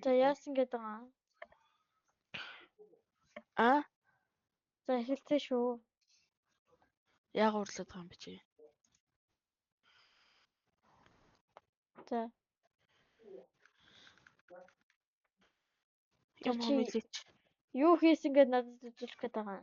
За яасан гэдэг аа. А? За эхэлцээ шүү. Яг уурлаад байгаа юм би чи. За. Юм хэлээч. Юу хийсэн гэдээ надад үзүүлэх гээд байгаа.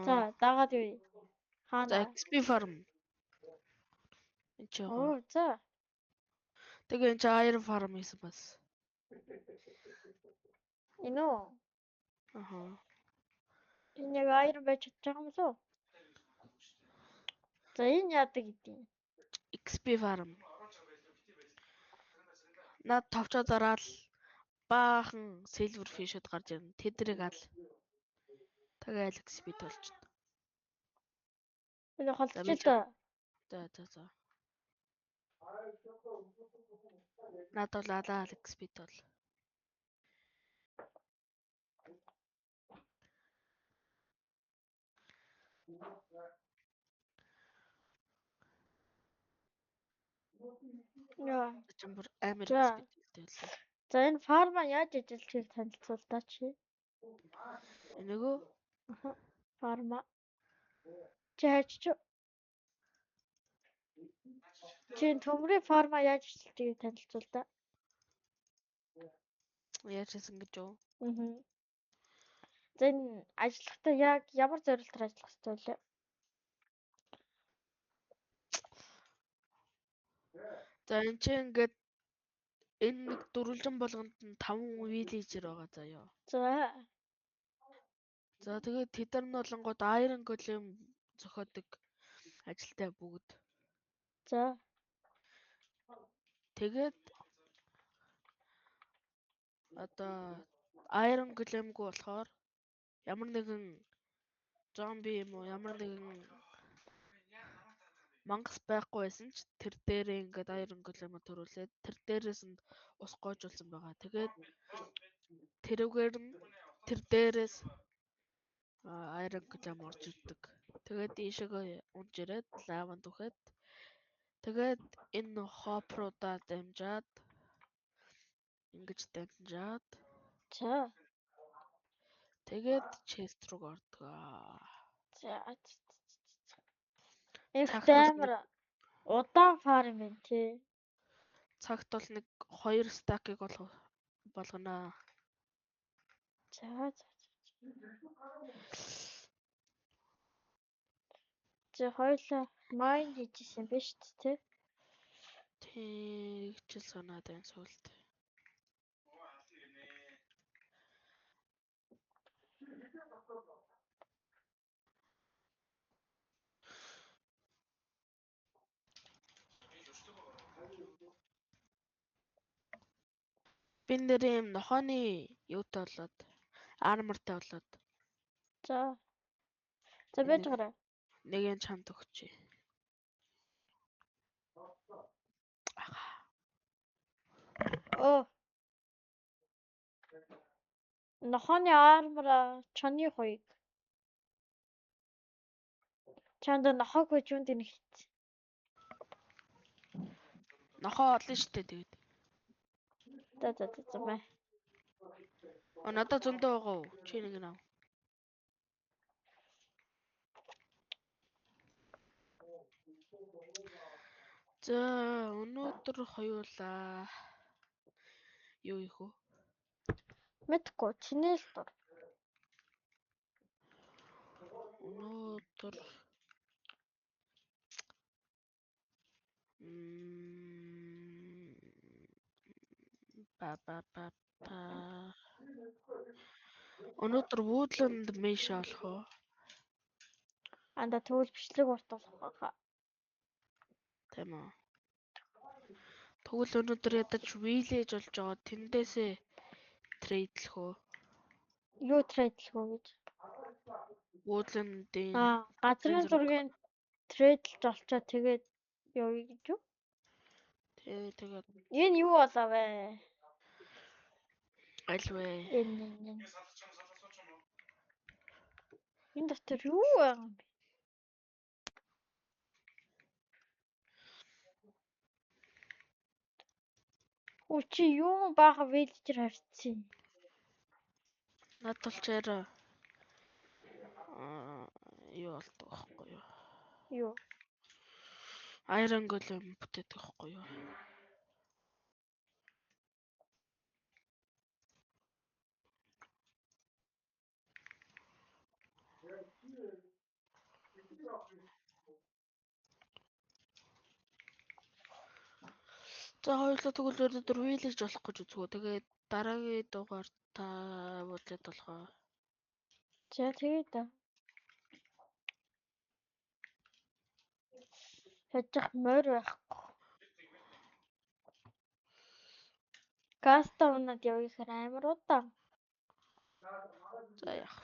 За, дагаад юу? За Хаана? XP farm. Энд Оо, за. Тэгээ энэ Iron farm хийсэн бас. Энэ үү? Аха. Энэ яг Iron байж чадж байгаа юм лөө? За, энэ яадаг гэдэг. XP farm. Наад товчоо дараал баахан silver fish-уд гарч ирнэ. Тэдрийг ал. Тэгээ XP толчихно. Энэ холдчих л да. За. Наад бол алаа XP тол. Яа. Чамбар амар XP төлөө. За энэ фарма яаж ажиллахыг танилцуулаач. Энэгөө фарма. Чаач. Чин төмрийн фарма яаж ажиллахыг танилцуулдаа. яаж хийсэн гэж юу? За энэ ажиллахдаа яг ямар зорилтоор ажиллах ёстой вэ? За энэ чинь ингээд энэ нэг дөрвөлжин болгонд нь 5 village байгаа заяа. За тэгээд тэдэр нь болонгууд Iron Golem зохиодог ажилтай бүгд. За. Тэгээд одоо Iron Golem-г болохоор ямар нэгэн зомби юм уу ямар нэгэн мангас байхгүй байсан ч тэр дээрээ ингээд Iron Golem-ыг төрүүлээд тэр дээрээс нь ус гоожулсан байгаа. Тэгээд тэрүүгээр нь тэр дээрээс Iron Golem орж ирдэг. Тэгээд ийшээгээ унж ирээд лаванд үхээд тэгээд энэ хопроудаа дамжаад ингэж дамжаад тэгээд chest руу ордог. За. Их амар удаан фарм юм тий. Цагт бол нэг 2 стакийг болгоно. За. За хоёлаа майн хийжсэн биш тий. Тэгж санаад байна сүлд. Би нэр юм нохооны юутай болоод армортай болоод. За. За байж гараа. Нэг нь чамд өгчээ. Оо. Нохооны армор чоны хоёг. Чанд нохоог гэж юунд нэг хийц. Нохоо олно штэ тэгээд. За бай. Надад зөндөө байгаа уу? Чи нэг нав. За өнөөдөр хоёулаа юу их вэ? Мэдгүй чинээ л дур. Өнөөдөр Өнөөдөр Woodland Mesh олох уу? Анда тэгвэл бичлэг уртуулах байгаа. Тийм үү. Тэгвэл өнөөдөр ядаж village болж байгаа тэндээсээ трейдлэх үү? Юу трейдлэх үү гэж? Woodland-ийн газрын зургийн трейдлж олчоо тэгээд явъя гэж юу? Тэгээд энэ юу болоо вэ? аль вэ? Энэ. Энэ дотор юу байгаа юм бэ? Чи юу бааха вилжер харьцсан. Над толчээр юу болдог байхгүй юу? Юу? Iron Golem бүтээдэг байхгүй юу? За хоёулаа тэгвэл өнөөдөр вилэж болох гэж үзгөө. Тэгээд дараагийн дугаар та бүлэд болохоо. За тэгээд хажих морь байхгүй. Гаста унаад явъя гэхээр амар удаан. За яах.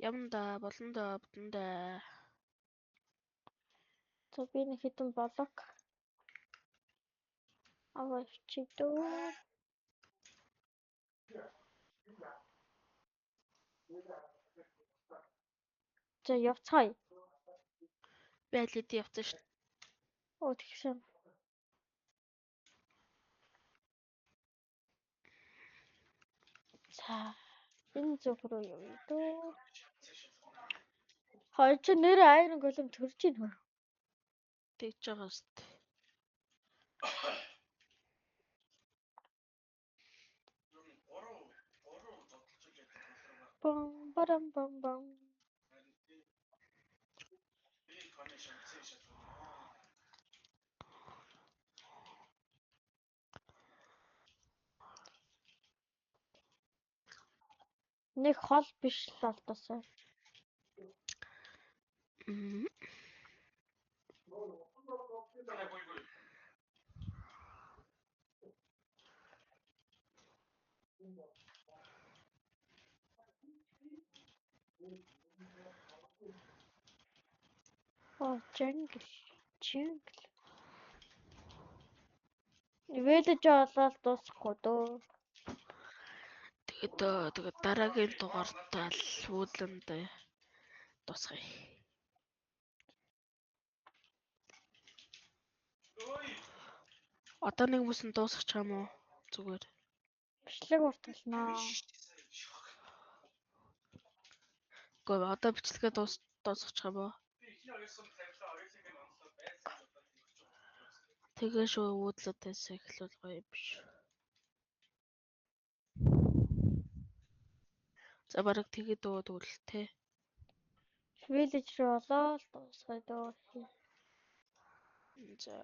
Ямда болондоо бүтэндээ. За би нэг хитэн болог. Аваа чи дөө. За явцгаая. Би алид явсан шүү. Оо тэгсэн. За энэ зүг рүү явъя дөө. Хоёр чи нэрээ Iron Golem төрж ийн хөө. Тэгж байгаа шүү дээ. Бом барам бом бом. Нэг хол биш л болдосоо. Оо jungle. Village олоод дуусахгүй дөө. Тэгээд дараагийн дугаартаа л үүлэнд тусгая. Одоо нэг хүмүүс нь дуусчих юм уу? Зүгээр. Бичлэг урталнаа. Гэхдээ одоо бичлэгээ дуусчих юм уу? Тэгээ шүү үүлэтээс эхлүүл гоё юм биш. За бараг тэгээд тэгвэл те. Village руу олоод дуусгая дөө. За.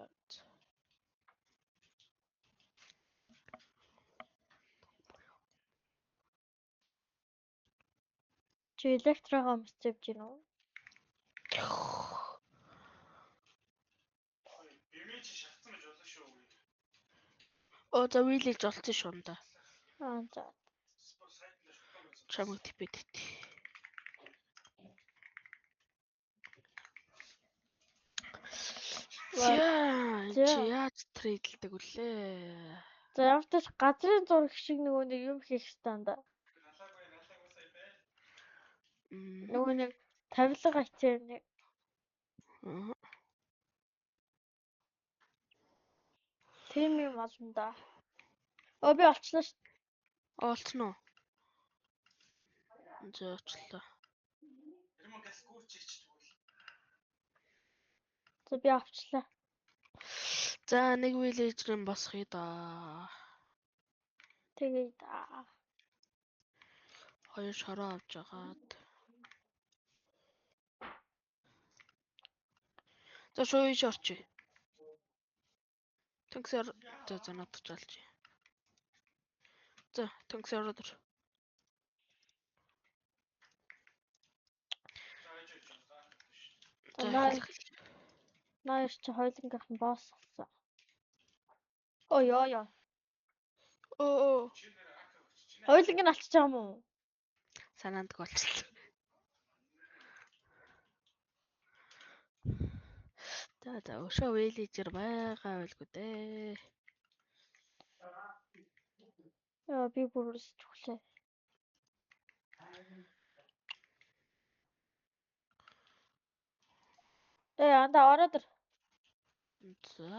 Чи электрогоо мөцөвж гин үү? Оо за вилэж олсон шүү нда. За. Чамд типэд ит. Чи яаж трейдлдэг үлээ? За явтаж газрын зураг шиг нөгөө нэг юм хийх станда. Нөгөө нэг тавилга ачаа нэг. Тэм юм болно да. Оо би олчлоо шүү. Олцсон уу? За очлоо. За би авчлаа. За нэг вилэжрэн босхий да. Тэгээ да. Хоёр шороо авч агаад. За шууж орчих. Тэнксэр за надад чалж. За тэнксэр ороод. Наяр чи хойлонгийнх нь босс болсон. Оо ёо. Оо. Хойлонг нь алчиж байгаа юм уу? Санаанд болчихлоо. За өшөө вилэжэр байгаа байлгүй дээ. Яа би бүрээс чүглээ. Анда ороод ир. За.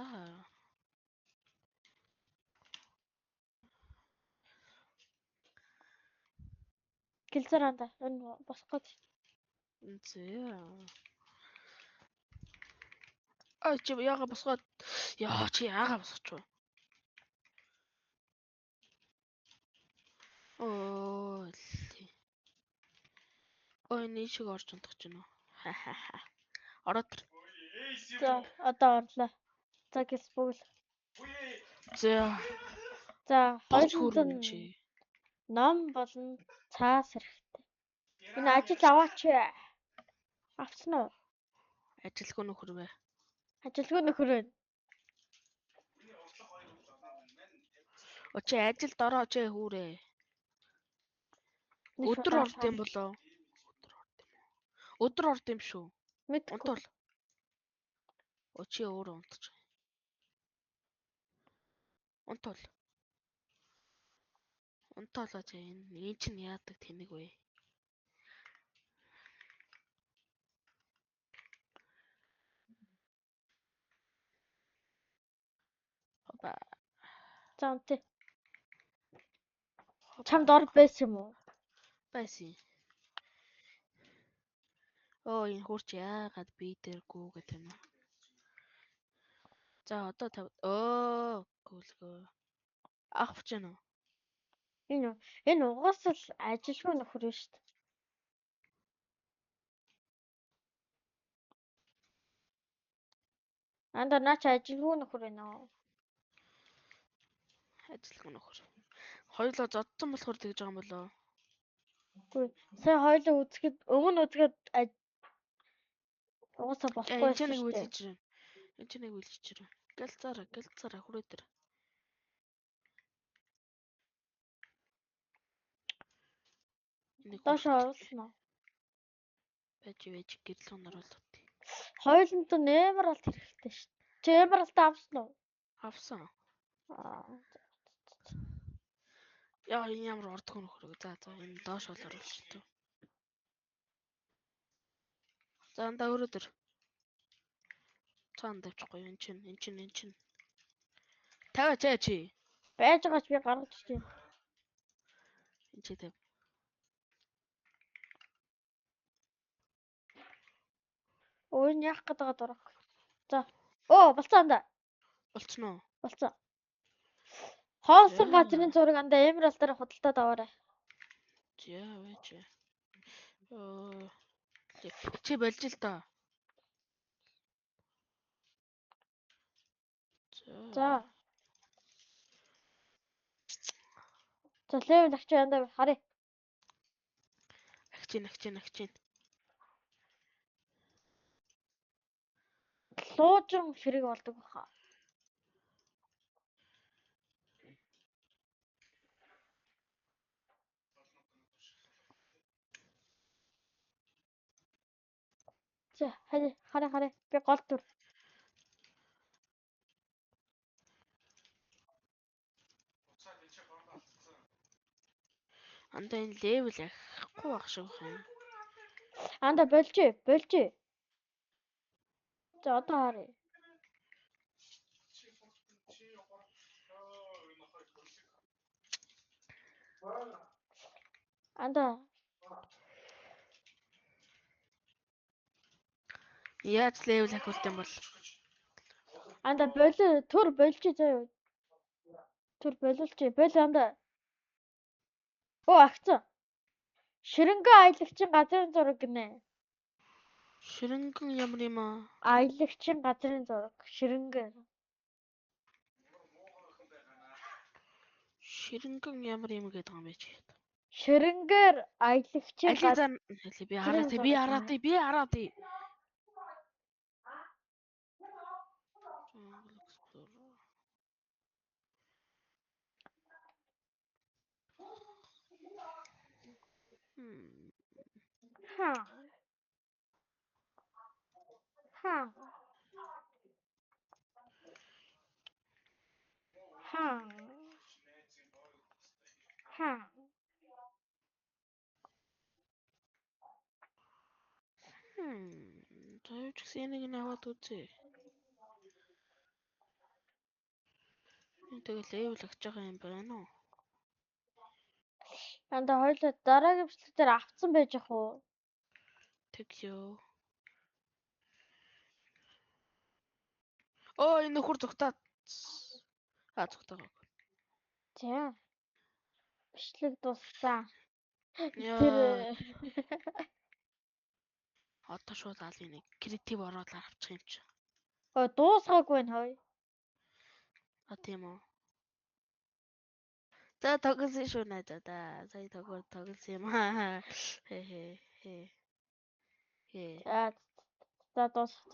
гэлзэраанда энэ босох гэж. Зэ. Чи яага босгоод чи яага босгоч вэ? Ой нэг шиг орж унтах ч юм уу. Ороод. За одоо орлоо. За гэлс бүгэл. За хоёуланд нь ном болон цаас хэрэгтэй. Энэ ажил аваач. Авсан уу? Ажилгүй нөхөр бай. Ажилгүй нөхөр байна. Чи ажилд ороо чи хүүрээ. Өдөр орд юм болоо. Өдөр орд юм шүү. Унтвал. Чи өөрөө унтаж. Унтвал. Унтаалаа чи энэ чинь яадаг тэнэг вэ? Хопа. За унтээ. Чамд ор байсан юм уу? Байсан. Энэ хурч яагаад би дээргүй гэх юм. За одоо гүйлгөө. Авч гэнэ үү? Энэ угаас л ажилгүй нөхөр шүү дээ. Анда наач ажилгүй нөхөр байна уу? Ажилгүй нөхөр. Хоёулаа зодсон болохоор тэгж байгаа юм болоо. Үгүй. Сая хоёулаа үзэхэд өмнө үзэхэд угаасаа болохгүй шүү шүү дээ. Энд чинь нэг үйл хийчихэрэ. Гэлцаараа хүрээ дээр. Доош оруулна уу? Байж гэрлэн оруулах. Хоёуланд нь эмералд хэрэгтэй шүү дээ. Чи эмералд авсан уу? Авсан. Энэ ямар ордгоо нөхөр. За энэ доош бол оруулчихсан. За андаа өрөө дээр. Цаан давчихгүй энэ чинь. Таваач чи. Байж байгаач би гаргаж ирж байна. Энд чи тэв. Энэ яах гээд байгаа дурах. За. Болцоо анда. Болцсон уу? Болцоо. Хоосон газрын зураг анда эмералдаар худалдаад аваарай. Байж. Чи болж л доо. За. За левел агч анда харъя. Агчин. Луужин хэрэг болдог баха. За харъя. Би гол дүр. Анда энэ левел ахгүй байх шиг байна. Анда болж. За одоо харъя. Анда Яаж левел ахиулт юм бол? Анда төр болж заяа. Төр болуулч. Бол анда. Агцсан. Ширэнгэн аялагчийн газрын зураг гинэ. Ширэнгэн ямар юм аа? Аялагчийн газрын зураг. Ширэнгэн ямар юм гэдэг юм бэ чи? Ширэнгээр аялагчийн би хараад. Тэгж энийг аваад үзье. Тэгэл левел агч байгаа юм байна уу? Анда хоёулаа дараагийн бичлэг дээр авцсан байж ах уу? Тэг ёо. Оо энэ нөхөр зүгтаа. Зүгтаагаа. За. Бичлэг дууссан. Яа. Одоо шууд алын нэг креатив ороод авчих юм чи. Дуусгаагүй нь хой. Тийм үү. За тоглосон шүү найзаа. Сая тоглосон юм аа. Хээ. За дуусах.